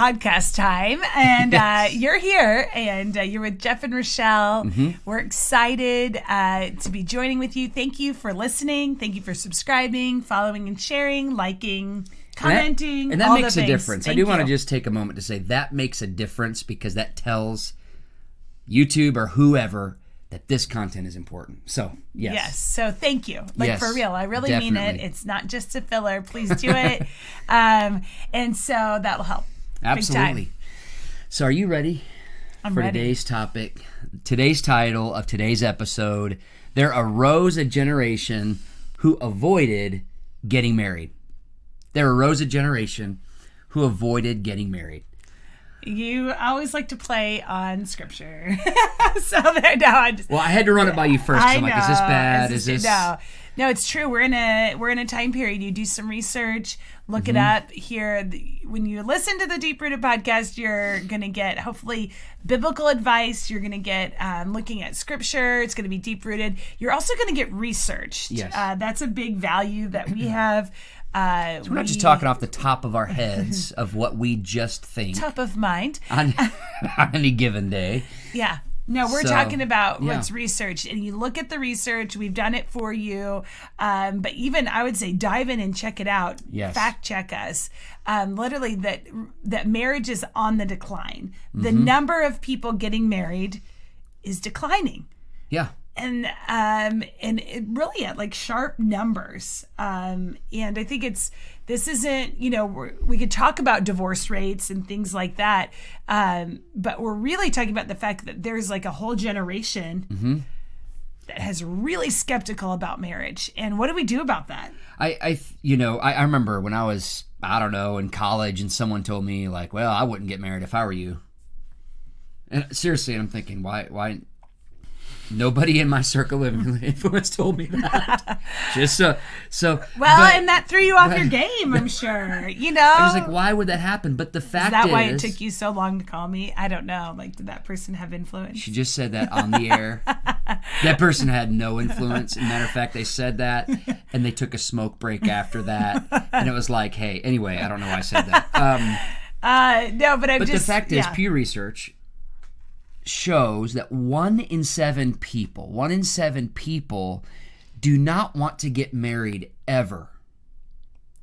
podcast time, and you're here, and you're with Jeff and Rochelle. Mm-hmm. We're excited to be joining with you. Thank you for listening. Thank you for subscribing, following, and sharing, liking, commenting. And that makes a difference. I do want to just take a moment to say that makes a difference, because that tells YouTube or whoever that this content is important. So, yes. Yes. So, thank you. For real. I really mean it. It's not just a filler. Please do it. And so that will help. Absolutely. So, are you ready for today's topic? Today's title of today's episode, There Arose a Generation Who Avoided Getting Married. There arose a generation who avoided getting married. You always like to play on scripture. So there, no, I had to run it by you first. I'm like, is this bad? Is this? No, it's true. We're in a time period. You do some research, look it up here. When you listen to the Deep Rooted podcast, you're going to get hopefully biblical advice. You're going to get looking at scripture. It's going to be deep rooted. You're also going to get researched. Yes. That's a big value that we have. So we're not just talking off the top of our heads of what we just think. Top of mind. On any given day. Yeah. No, we're talking about what's researched. And you look at the research. We've done it for you. But even, I would say, dive in and check it out. Yes. Fact check us. Literally, that marriage is on the decline. The number of people getting married is declining. Yeah. And it really at like sharp numbers. And I think this isn't, we could talk about divorce rates and things like that. But we're really talking about the fact that there's like a whole generation that has really skeptical about marriage. And what do we do about that? I remember when I was, in college, and someone told me like, well, I wouldn't get married if I were you. And seriously, I'm thinking, why? Nobody in my circle of influence told me that. Just so. And that threw you off your game, I'm sure. I was like, why would that happen? But the fact is, why it took you so long to call me? I don't know. Like, did that person have influence? She just said that on the air. That person had no influence. As a matter of fact, they said that, and they took a smoke break after that, and it was like, hey. Anyway, I don't know why I said that. But the fact is, Pew Research shows that 1 in 7 people do not want to get married ever.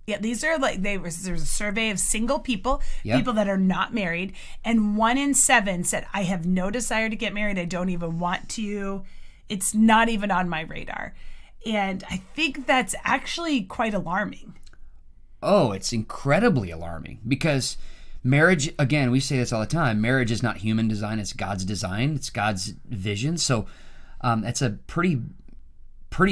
Yeah, these are there's a survey of single people, people that are not married, and 1 in 7 said, I have no desire to get married. I don't even want to. It's not even on my radar. And I think that's actually quite alarming. Oh, it's incredibly alarming, because marriage, again, we say this all the time, marriage is not human design, it's God's design, it's God's vision. So that's a pretty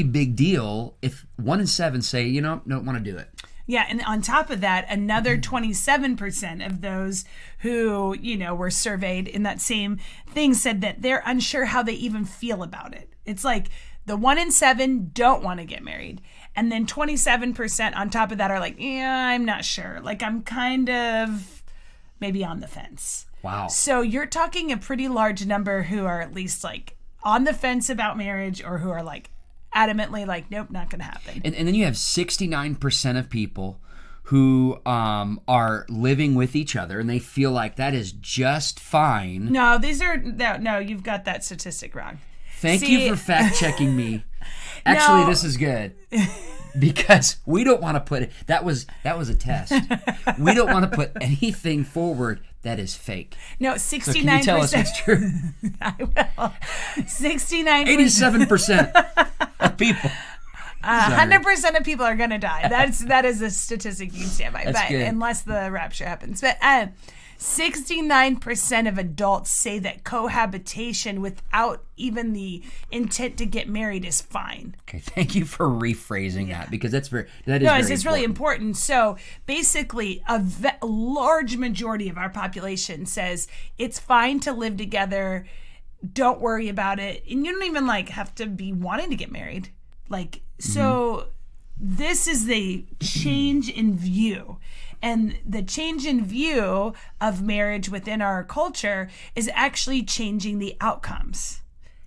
big deal if 1 in 7 say, don't want to do it. Yeah, and on top of that, another 27% of those who, were surveyed in that same thing said that they're unsure how they even feel about it. It's like the 1 in 7 don't want to get married. And then 27% on top of that are like, yeah, I'm not sure. Like, I'm kind of maybe on the fence. Wow. So you're talking a pretty large number who are at least like on the fence about marriage, or who are like adamantly like, nope, not going to happen. And then you have 69% of people who are living with each other, and they feel like that is just fine. No, you've got that statistic wrong. Thank you for fact checking me. Actually, this is good. Because we don't want to put it. That was a test. We don't want to put anything forward that is fake. No, 69%. So can you tell us what's true? I will. 69%. 87% of people. 100% of people are going to die. That is a statistic you can stand by. That's good. Unless the rapture happens. But 69% of adults say that cohabitation without even the intent to get married is fine. Okay, thank you for rephrasing that, because that is very it's really important. So basically, a large majority of our population says it's fine to live together. Don't worry about it, and you don't even have to be wanting to get married. So this is the change in view. And the change in view of marriage within our culture is actually changing the outcomes.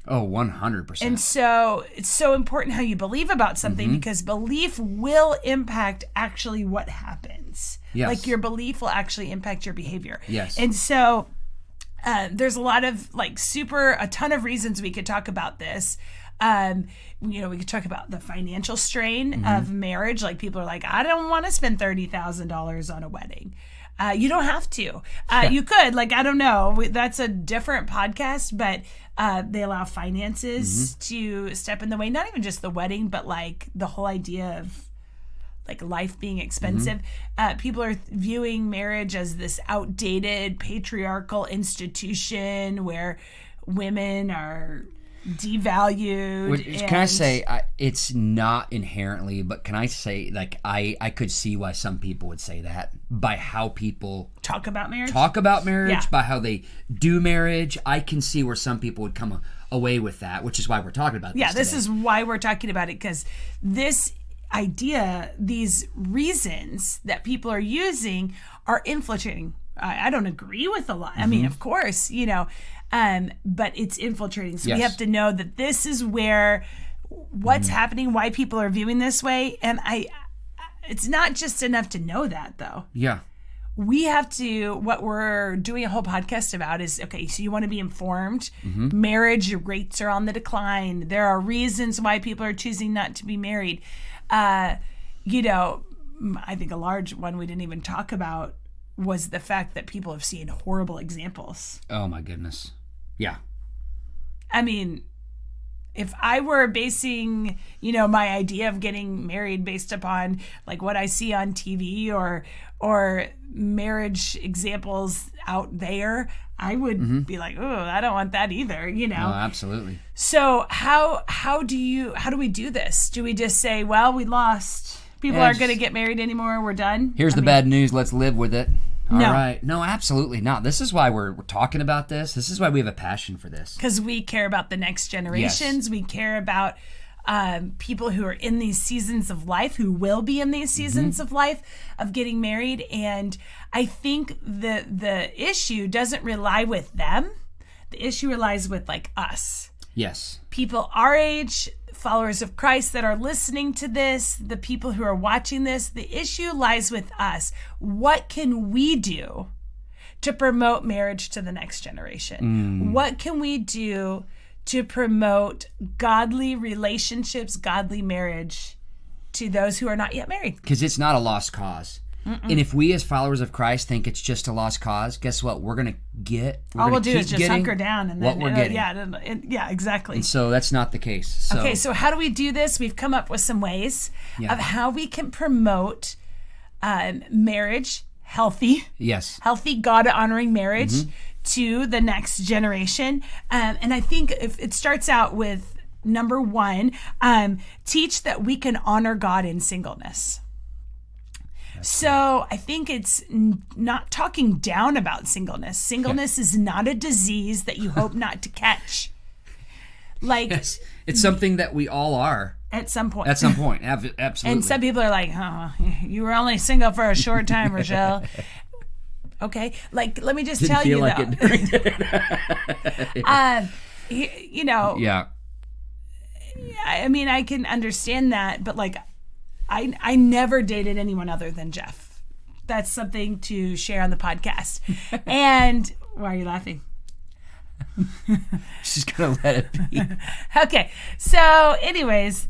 Oh, 100%. And so it's so important how you believe about something because belief will impact actually what happens. Yes. Like your belief will actually impact your behavior. Yes. And so there's a lot of a ton of reasons we could talk about this. We could talk about the financial strain of marriage. Like people are like, I don't want to spend $30,000 on a wedding. You don't have to. You could. I don't know. That's a different podcast, but they allow finances to step in the way. Not even just the wedding, but the whole idea of life being expensive. People are viewing marriage as this outdated patriarchal institution where women are devalued. Can I say it's not inherently, but can I say I could see why some people would say that by how people talk about marriage, yeah. By how they do marriage. I can see where some people would come away with that, which is why we're talking about this. Yeah, this today. is why we're talking about it, because this idea, these reasons that people are using are infiltrating. I don't agree with a lot. I mean, of course, but it's infiltrating. So we have to know that this is where what's happening, why people are viewing this way. And it's not just enough to know that, though. Yeah. We have to, what we're doing a whole podcast about is, okay, so you want to be informed. Marriage rates are on the decline. There are reasons why people are choosing not to be married. I think a large one we didn't even talk about was the fact that people have seen horrible examples. Oh, my goodness. Yeah. I mean, if I were basing, my idea of getting married based upon what I see on TV or marriage examples out there, I would be like, oh, I don't want that either, No, absolutely. So how do we do this? Do we just say, well, we lost. People aren't going to get married anymore. We're done. Here's the bad news. Let's live with it. All right. No, absolutely not. This is why we're talking about this. This is why we have a passion for this. Because we care about the next generations. Yes. We care about people who are in these seasons of life, who will be in these seasons of life of getting married. And I think the issue doesn't rely with them. The issue relies with us. Yes. People our age, followers of Christ that are listening to this, the people who are watching this, the issue lies with us. What can we do to promote marriage to the next generation? What can we do to promote godly relationships, godly marriage to those who are not yet married? Because it's not a lost cause. And if we as followers of Christ think it's just a lost cause, guess what? We're going to get. All we'll do is just hunker down and what we're getting. Yeah, exactly. And so that's not the case. Okay, so how do we do this? We've come up with some ways of how we can promote marriage, healthy, God-honoring marriage to the next generation. And I think if it starts out with number one, teach that we can honor God in singleness. So I think it's not talking down about singleness. Singleness is not a disease that you hope not to catch. Yes. It's something that we all are. At some point. Absolutely. And some people are like, oh, you were only single for a short time, Rochelle. Okay. Let me just tell you, though. Yeah. I mean, I can understand that, but I never dated anyone other than Jeff. That's something to share on the podcast. And why are you laughing? She's going to let it be. Okay. So anyways,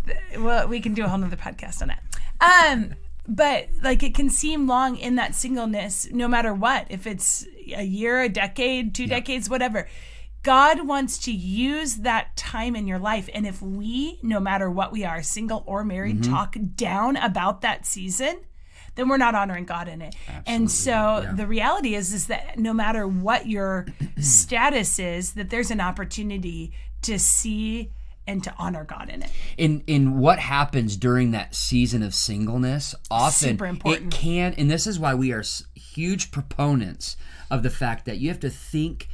we can do a whole nother podcast on that. But it can seem long in that singleness, no matter what, if it's a year, a decade, 2 decades, whatever. God wants to use that time in your life. And if we, no matter what we are, single or married, talk down about that season, then we're not honoring God in it. Absolutely. And so the reality is that no matter what your status is, that there's an opportunity to see and to honor God in it. In what happens during that season of singleness, often super important. It can, and this is why we are huge proponents of the fact that you have to think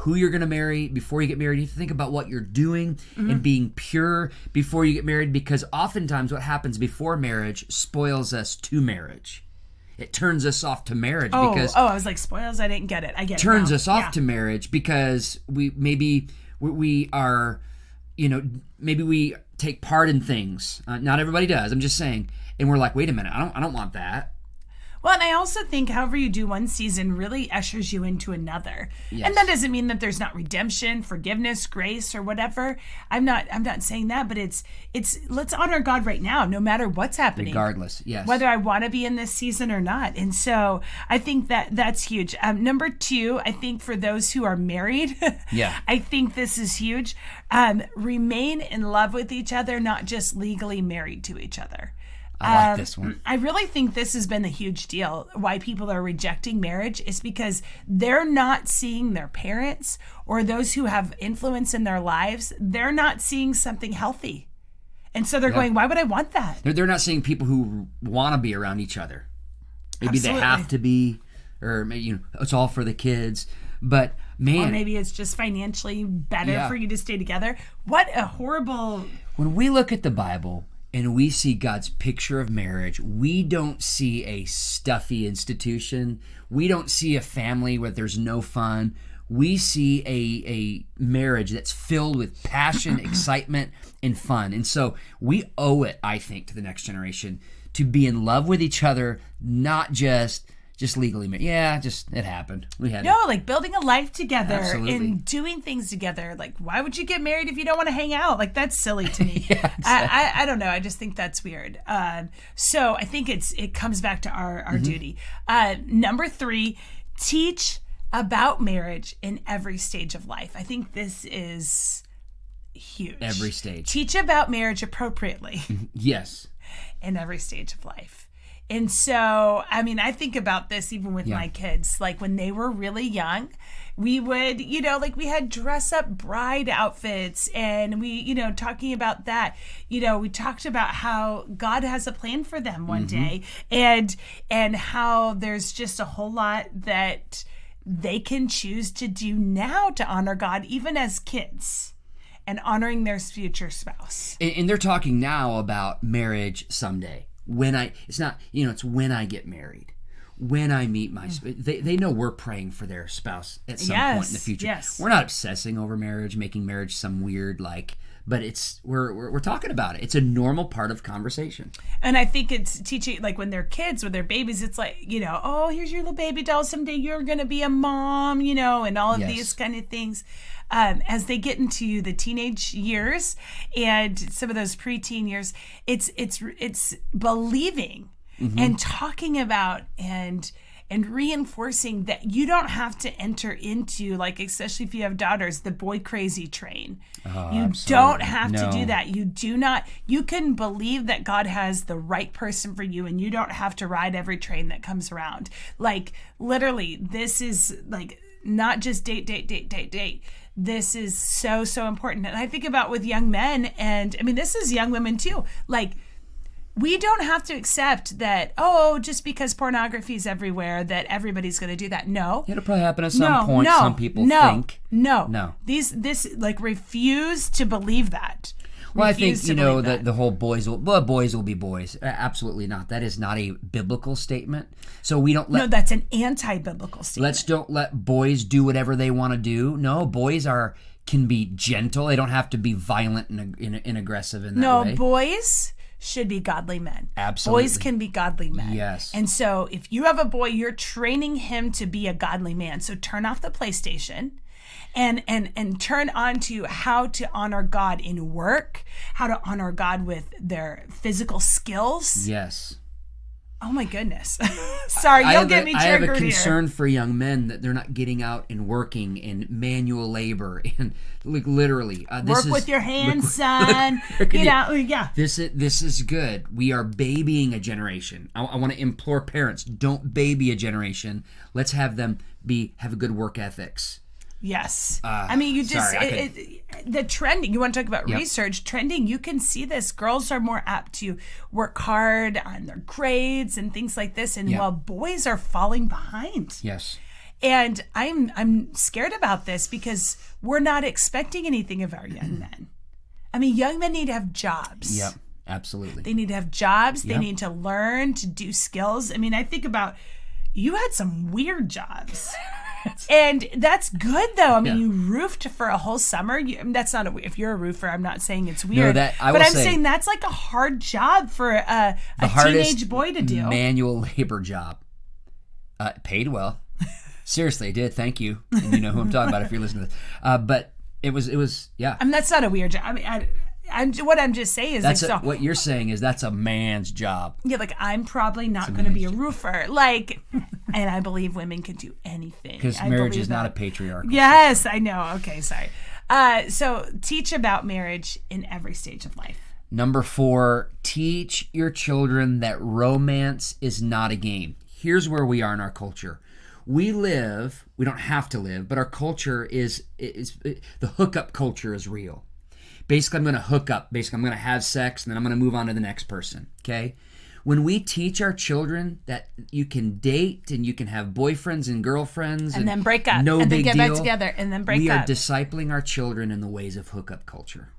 who you're going to marry before you get married. You have to think about what you're doing and being pure before you get married, because oftentimes what happens before marriage spoils us to marriage. It turns us off to marriage because... I was like, spoils? I didn't get it. I get it turns now. us off to marriage because we are maybe we take part in things. Not everybody does. I'm just saying. And we're like, wait a minute, I don't want that. Well, and I also think however you do one season really ushers you into another. Yes. And that doesn't mean that there's not redemption, forgiveness, grace, or whatever. I'm not saying that, but it's let's honor God right now, no matter what's happening. Regardless, yes. Whether I want to be in this season or not. And so I think that's huge. Number 2, I think for those who are married, yeah, I think this is huge. Remain in love with each other, not just legally married to each other. I like this one. I really think this has been a huge deal. Why people are rejecting marriage is because they're not seeing their parents or those who have influence in their lives. They're not seeing something healthy. And so they're going, why would I want that? They're not seeing people who want to be around each other. Maybe Absolutely. they have to be, or maybe, it's all for the kids. But man. Or maybe it's just financially better for you to stay together. What a horrible... When we look at the Bible... and we see God's picture of marriage, we don't see a stuffy institution. We don't see a family where there's no fun. We see a marriage that's filled with passion, excitement, and fun. And so we owe it, I think, to the next generation to be in love with each other, not just legally married. Yeah, it happened. We had like building a life together. Absolutely. And doing things together. Like, why would you get married if you don't want to hang out? Like, that's silly to me. Yeah, exactly. I don't know. I just think that's weird. So I think it comes back to our duty. Number 3, teach about marriage in every stage of life. I think this is huge. Every stage. Teach about marriage appropriately. Yes. In every stage of life. And so, I mean, I think about this even with my kids. Like when they were really young, we would, we had dress up bride outfits and we, talking about that, we talked about how God has a plan for them one day and how there's just a whole lot that they can choose to do now to honor God, even as kids. And honoring their future spouse. And they're talking now about marriage someday. It's when I get married, when I meet my spouse. They know we're praying for their spouse at some point in the future. Yes. We're not obsessing over marriage, making marriage some weird but we're talking about it. It's a normal part of conversation. And I think it's teaching, like when they're kids, when they're babies, it's like, oh, here's your little baby doll. Someday you're going to be a mom, and all of these kind of things. As they get into the teenage years and some of those preteen years, it's believing and talking about and reinforcing that you don't have to enter into, like, especially if you have daughters, the boy crazy train. Oh, you absolutely. don't have to do that. You can believe that God has the right person for you and you don't have to ride every train that comes around. Like, literally, this is like not just date. This is so, so important. And I think about with young men, and I mean, this is young women too. Like, we don't have to accept that, just because pornography is everywhere, that everybody's going to do that. No. It'll probably happen at some point. Some people think. No. Refuse to believe that. Well, I think, the whole boys will be boys. Absolutely not. That is not a biblical statement. So we don't let... No, that's an anti-biblical statement. Don't let boys do whatever they want to do. No, boys can be gentle. They don't have to be violent and aggressive in that way. No, boys should be godly men. Absolutely. Boys can be godly men. Yes. And so if you have a boy, you're training him to be a godly man. So turn off the PlayStation and turn on to how to honor God in work, how to honor God with their physical skills. Yes. Oh my goodness. Sorry, you'll get me triggered here. I have a concern for young men that they're not getting out and working in manual labor and literally. Work with your hands, son. Yeah. This is good. We are babying a generation. I want to implore parents, don't baby a generation. Let's have them have a good work ethics. Yes. I mean, the trending, you want to talk about research, trending, you can see this. Girls are more apt to work hard on their grades and things like this. And while boys are falling behind. Yes. And I'm scared about this because we're not expecting anything of our young men. I mean, young men need to have jobs. Yep. Absolutely. They need to have jobs. They need to learn to do skills. I mean, I think about, you had some weird jobs. And that's good, though. I mean, you roofed for a whole summer. That's not if you're a roofer, I'm not saying it's weird. No, but I'm saying that's like a hard job for a teenage boy to do. Manual labor job. Paid well. Seriously, I did. Thank you. And you know who I'm talking about if you're listening to this. But it was, yeah. I mean, that's not a weird job. I mean, what I'm just saying is what you're saying is that's a man's job. Yeah, like I'm probably not going to be a roofer. Like, and I believe women can do anything. Because marriage is not a patriarchal. Yes, I know. Okay, sorry. So teach about marriage in every stage of life. Number 4, teach your children that romance is not a game. Here's where we are in our culture. We don't have to live, but our culture is the hookup culture is real. Basically, I'm going to hook up. Basically, I'm going to have sex, and then I'm going to move on to the next person, okay? When we teach our children that you can date and you can have boyfriends and girlfriends and then break up, no and big then get deal, back together, and then break up. We are discipling our children in the ways of hookup culture.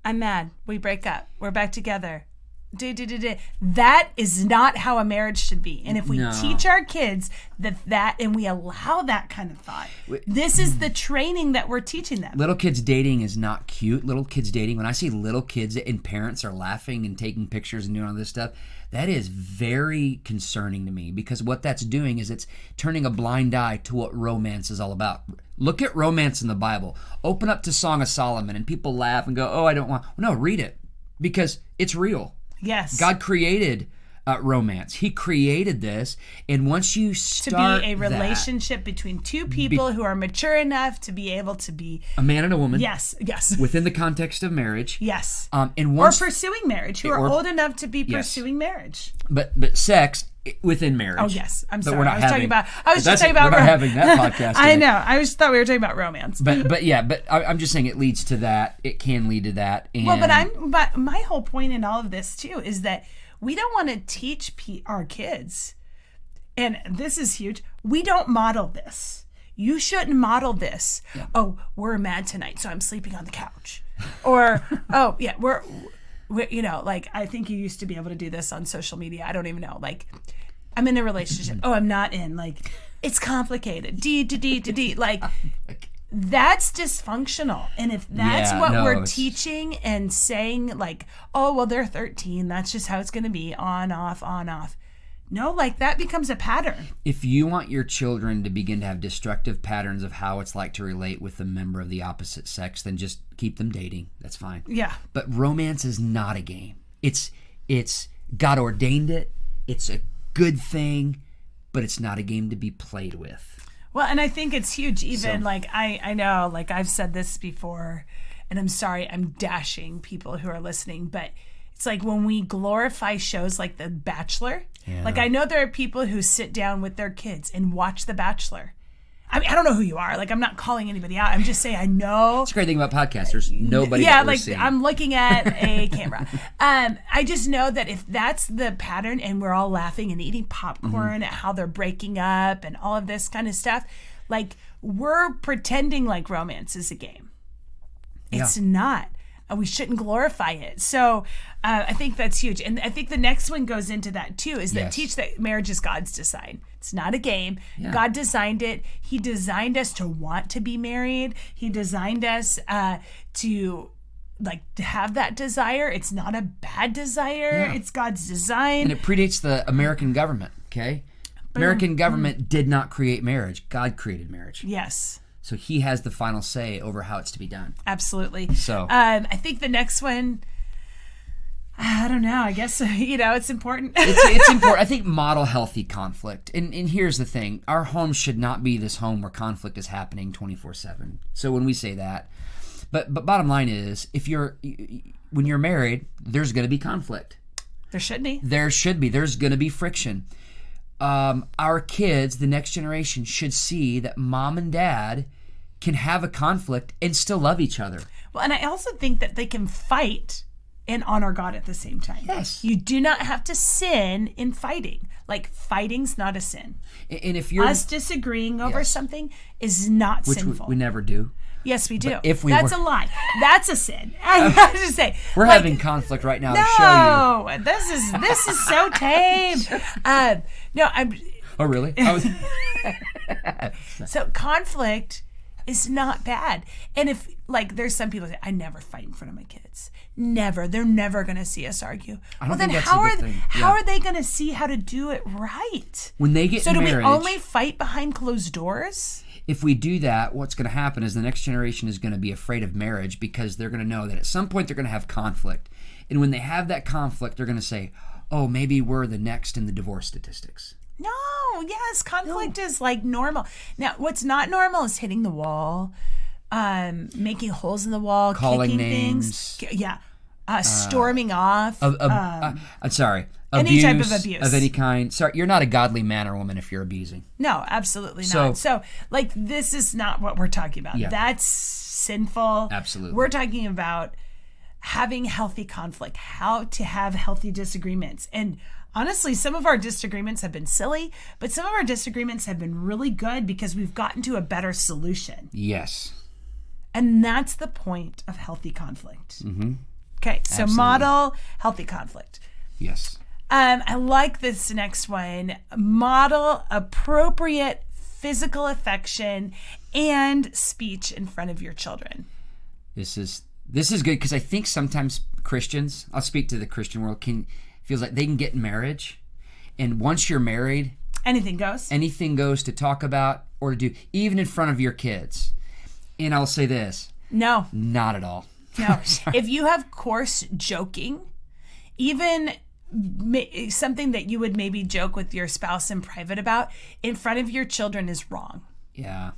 I'm mad. We break up. We're back together. That is not how a marriage should be. And if we teach our kids that and we allow that kind of thought, this is the training that we're teaching them. Little kids dating is not cute. Little kids dating, when I see little kids and parents are laughing and taking pictures and doing all this stuff, that is very concerning to me, because what that's doing is it's turning a blind eye to what romance is all about. Look at romance in the Bible. Open up to Song of Solomon and people laugh and go, oh, I don't want... No, read it, because it's real. Yes. God created romance. He created this, and once you start to be a relationship between two people who are mature enough to be able to be a man and a woman. Yes. Within the context of marriage. Yes. And once, or pursuing marriage, who are old enough to be pursuing marriage. But sex within marriage. Oh yes, I'm sorry. We're not I was just talking about. We're not having that podcast today. I know. I just thought we were talking about romance. But I'm just saying it leads to that. It can lead to that. And but my whole point in all of this too is that we don't want to teach our kids, and this is huge. We don't model this. You shouldn't model this. Yeah. Oh, we're mad tonight, so I'm sleeping on the couch. Or oh yeah, we're you know, like, I think you used to be able to do this on social media. I don't even know. Like, I'm in a relationship. Oh, I'm not in. Like, it's complicated. D. Like, that's dysfunctional. And if that's we're teaching and saying, like, oh, well, they're 13. That's just how it's going to be. On, off, on, off. No, like, that becomes a pattern. If you want your children to begin to have destructive patterns of how it's like to relate with a member of the opposite sex, then just keep them dating. That's fine. Yeah. But romance is not a game. It's God ordained it. It's a good thing, but it's not a game to be played with. Well, and I think it's huge. Even like I know, like I've said this before, and I'm sorry, I'm dashing people who are listening, but it's like when we glorify shows like The Bachelor. Yeah. Like, I know there are people who sit down with their kids and watch The Bachelor. I mean, I don't know who you are. Like, I'm not calling anybody out. I'm just saying I know. It's a great thing about podcasters. Nobody. Yeah, like seeing. I'm looking at a camera. I just know that if that's the pattern and we're all laughing and eating popcorn at how they're breaking up and all of this kind of stuff, like, we're pretending like romance is a game. It's not. We shouldn't glorify it. So I think that's huge. And I think the next one goes into that too, is that teach that marriage is God's design. It's not a game. Yeah. God designed it. He designed us to want to be married. He designed us to have that desire. It's not a bad desire. Yeah. It's God's design. And it predates the American government, okay? American government did not create marriage. God created marriage. Yes. So he has the final say over how it's to be done. Absolutely. So I think the next one, I don't know. I guess, it's important. It's important. I think model healthy conflict. And here's the thing. Our home should not be this home where conflict is happening 24/7. So when we say that, but bottom line is, when you're married, there's going to be conflict. There should be. There's going to be friction. Our kids, the next generation, should see that mom and dad can have a conflict and still love each other. Well, and I also think that they can fight and honor God at the same time. Yes. You do not have to sin in fighting. Like, fighting's not a sin. And if you're... Us disagreeing over something is not sinful. Which we never do. Yes, we do. That's a lie. That's a sin. I have to say. We're having conflict right now to show you. No, this is so tame. No, I'm... Oh, really? So conflict is not bad. And if, like, there's some people that say, I never fight in front of my kids. Never. They're never going to see us argue. I don't think that's a good thing. How are they going to see how to do it right? When they get married. So do we only fight behind closed doors? If we do that, what's going to happen is the next generation is going to be afraid of marriage because they're going to know that at some point they're going to have conflict. And when they have that conflict, they're going to say, oh, maybe we're the next in the divorce statistics. No, yes, conflict is like normal. Now, what's not normal is hitting the wall, making holes in the wall, calling kicking names. things. Yeah. Storming off. I'm sorry. Any type of abuse. Of any kind. Sorry, you're not a godly man or woman if you're abusing. No, absolutely not. So, like, this is not what we're talking about. Yeah. That's sinful. Absolutely. We're talking about having healthy conflict, how to have healthy disagreements. And honestly, some of our disagreements have been silly, but some of our disagreements have been really good because we've gotten to a better solution. Yes. And that's the point of healthy conflict. Mm-hmm. Okay, so Absolutely. model healthy conflict. Yes. I like this next one. Model appropriate physical affection and speech in front of your children. This is good because I think sometimes Christians, I'll speak to the Christian world, feels like they can get in marriage, and once you're married, anything goes. Anything goes to talk about or to do, even in front of your kids. And I'll say this. No. Not at all. No. If you have coarse joking, even something that you would maybe joke with your spouse in private about, in front of your children is wrong. Yeah.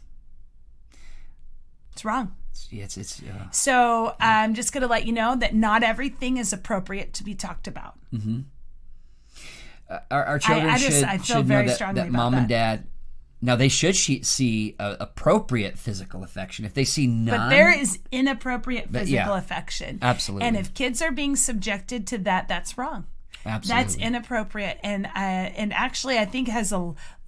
It's wrong. It's So I'm just going to let you know that not everything is appropriate to be talked about. Mm-hmm. Our children should know that mom and dad, now they should see appropriate physical affection. If they see none. But there is inappropriate physical affection. Absolutely. And if kids are being subjected to that, that's wrong. Absolutely. That's inappropriate, and actually, I think has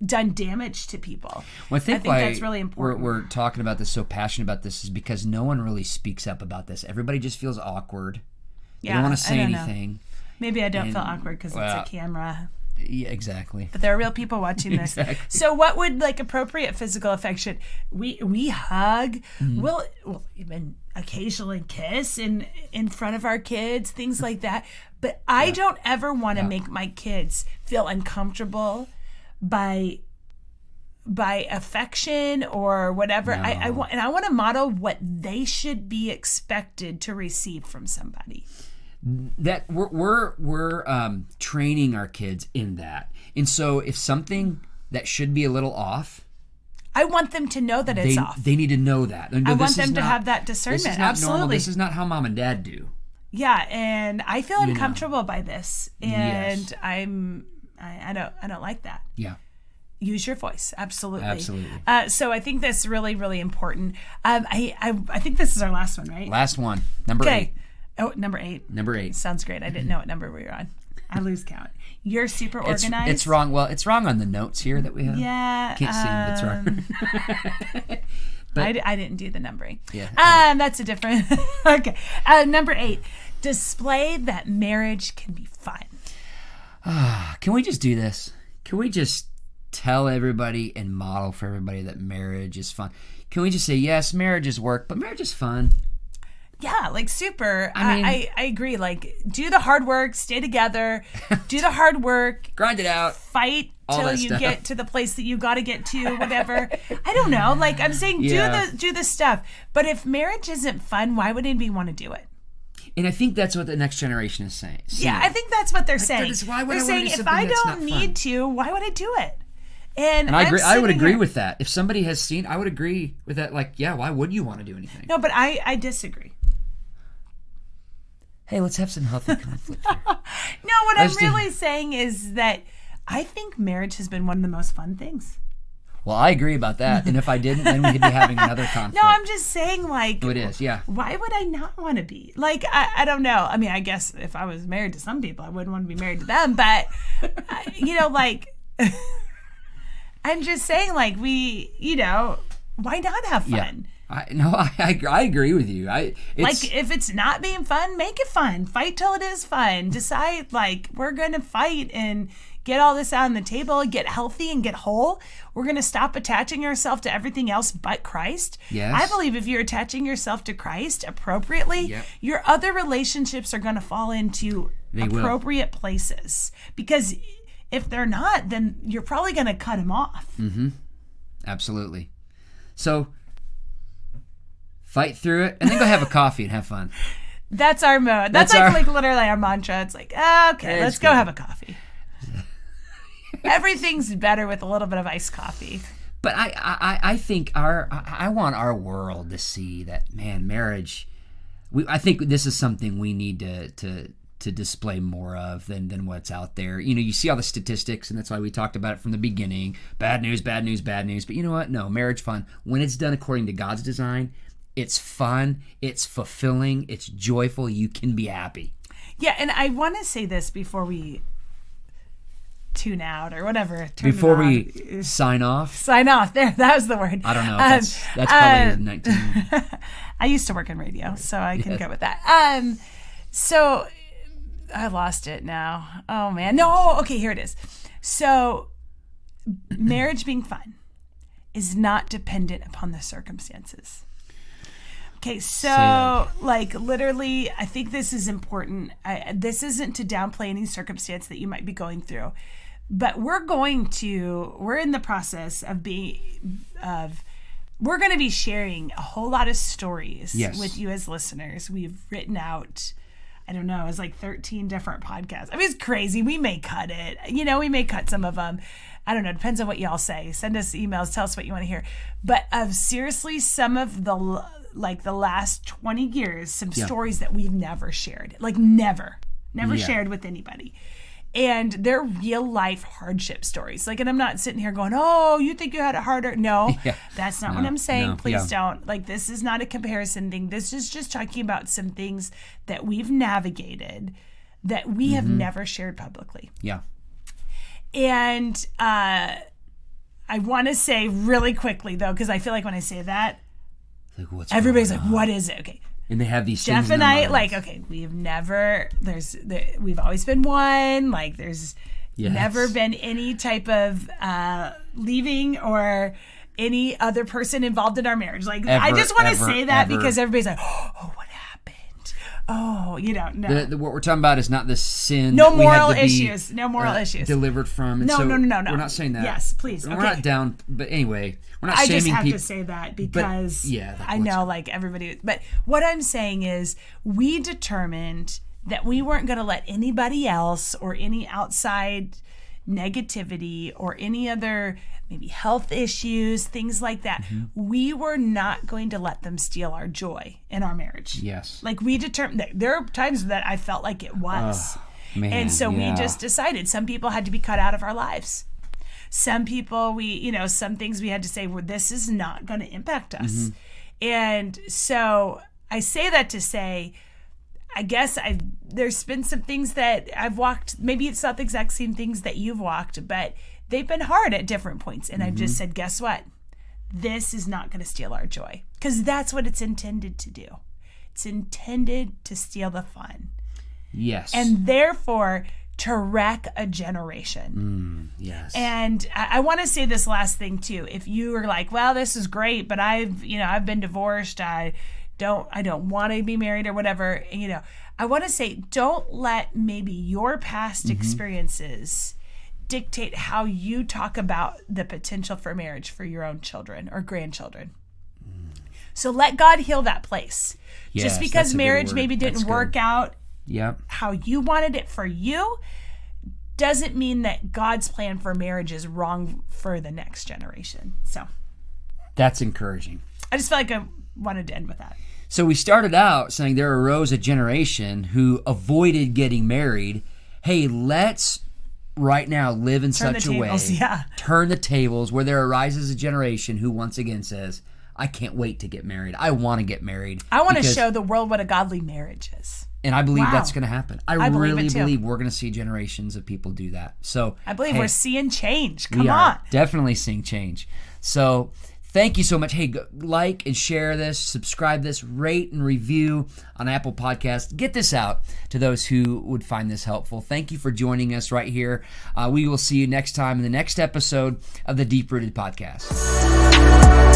done damage to people. Well, I think why that's really important. We're talking about this, so passionate about this, is because no one really speaks up about this. Everybody just feels awkward. They don't want to say anything. Maybe I don't feel awkward because it's a camera. Yeah, exactly. But there are real people watching this. Exactly. So what would like appropriate physical affection? We hug. Mm-hmm. We'll even occasionally kiss in front of our kids, things like that. But I don't ever want to make my kids feel uncomfortable by affection or whatever. No. I want to model what they should be expected to receive from somebody. That we're training our kids in that, and so if something that should be a little off, I want them to know that it's off. They need to know that. I want them to have that discernment. This is not Absolutely. normal. This is not how mom and dad do. Yeah, and I feel uncomfortable by this, and yes. I don't like that. Yeah. Use your voice, absolutely. Absolutely. So I think that's really, really important. I think this is our last one, right? Last one, number 8. Oh, number 8. Number 8. Sounds great. I didn't know what number we were on. I lose count. You're super organized. It's wrong. Well, it's wrong on the notes here that we have. Yeah. Can't see. That's wrong. But I didn't do the numbering. Yeah. That's a different. Okay. Number 8. Display that marriage can be fun. Can we just do this? Can we just tell everybody and model for everybody that marriage is fun? Can we just say, yes, marriage is work, but marriage is fun? Yeah, like super. I mean, I agree. Like, do the hard work, stay together, do the hard work, grind it out, fight till you get to the place that you got to get to, whatever. I don't know. Like, I'm saying, do the stuff. But if marriage isn't fun, why would anybody want to do it? And I think that's what the next generation is saying. Yeah, I think that's what they're saying. They're saying, if I don't need to, why would I do it? And I agree. I would agree with that. If somebody has seen, I would agree with that. Like, yeah, why would you want to do anything? No, but I disagree. Hey, let's have some healthy conflict here. No, what I'm really saying is that I think marriage has been one of the most fun things. Well, I agree about that. And if I didn't, then we'd be having another conflict. No, I'm just saying, like... Oh, it is, yeah. Why would I not want to be? Like, I don't know. I mean, I guess if I was married to some people, I wouldn't want to be married to them. But, like... I'm just saying, like, why not have fun? Yeah. I agree with you. If it's not being fun, make it fun. Fight till it is fun. Decide, like, we're going to fight and get all this out on the table, get healthy and get whole. We're going to stop attaching ourselves to everything else but Christ. Yes. I believe if you're attaching yourself to Christ appropriately, your other relationships are going to fall into appropriate places. Because if they're not, then you're probably going to cut them off. Mm-hmm. Absolutely. So fight through it and then go have a coffee and have fun. That's our mode. That's like literally our mantra. It's like, okay, let's go have a coffee. Everything's better with a little bit of iced coffee. But I think I want our world to see that, man, marriage. I think this is something we need to display more of than what's out there. You know, you see all the statistics, and that's why we talked about it from the beginning. Bad news, bad news, bad news. But you know what? No, marriage fun. When it's done according to God's design, it's fun, it's fulfilling, it's joyful. You can be happy. Yeah, and I want to say this before we tune out or whatever. Before we sign off. Sign off. There, that was the word. I don't know. That's probably 19. I used to work in radio, so I can go with that. So I lost it now. Oh man. No. Okay, here it is. So marriage being fun is not dependent upon the circumstances. Okay, so like literally, I think this is important. This isn't to downplay any circumstance that you might be going through, but we're in the process of we're going to be sharing a whole lot of stories with you as listeners. We've written out, I don't know, it's like 13 different podcasts. I mean, it's crazy. We may cut it. You know, we may cut some of them. I don't know. Depends on what y'all say. Send us emails. Tell us what you want to hear. But seriously, some of the last 20 years, some stories that we've never shared. Like never shared with anybody. And they're real life hardship stories. Like, and I'm not sitting here going, oh, you think you had it harder? No, that's not what I'm saying. Please don't. Like, this is not a comparison thing. This is just talking about some things that we've navigated that we have never shared publicly. Yeah. And I want to say really quickly, though, because I feel like when I say that, like, everybody's like, what is it? Okay. And they have these Jeff things and I, like, okay, we've always been one. Like, there's never been any type of leaving or any other person involved in our marriage. Like, I just want to say that because everybody's like, oh, what happened? Oh, you know, no. What we're talking about is not the sin. No moral issues. No moral issues. Delivered from. And no. We're not saying that. Yes, please. We're not down. But anyway, we're not I shaming people. just have to say that because I know, like, everybody. But what I'm saying is we determined that we weren't going to let anybody else or any outside negativity or any other maybe health issues, things like that. We were not going to let them steal our joy in our marriage. Yes. Like, we determined that there are times that I felt like it was. Man, and so we just decided some people had to be cut out of our lives. Some people, some things we had to say, well, this is not going to impact us. And so I say that to say, I guess there's been some things that I've walked, maybe it's not the exact same things that you've walked, but they've been hard at different points. And I've just said, guess what? This is not going to steal our joy. Because that's what it's intended to do. It's intended to steal the fun. Yes. And therefore, to wreck a generation. Yes. And I want to say this last thing too. If you are like, well, this is great, but I've been divorced. I don't want to be married or whatever. I want to say, don't let maybe your past experiences dictate how you talk about the potential for marriage for your own children or grandchildren. So let God heal that place. Yes, just because marriage maybe didn't work out how you wanted it for you doesn't mean that God's plan for marriage is wrong for the next generation. So that's encouraging. I just feel like I wanted to end with that. So we started out saying there arose a generation who avoided getting married. Hey, let's right now live in such a way, turn the tables, where there arises a generation who once again says, I can't wait to get married. I want to get married. I want to show the world what a godly marriage is. And I believe that's going to happen. I really believe we're going to see generations of people do that. So I believe we're seeing change. Come on. Definitely seeing change. So Thank you so much. Hey, like and share this, subscribe this, rate and review on Apple Podcasts. Get this out to those who would find this helpful. Thank you for joining us right here. We will see you next time in the next episode of the Deep Rooted Podcast.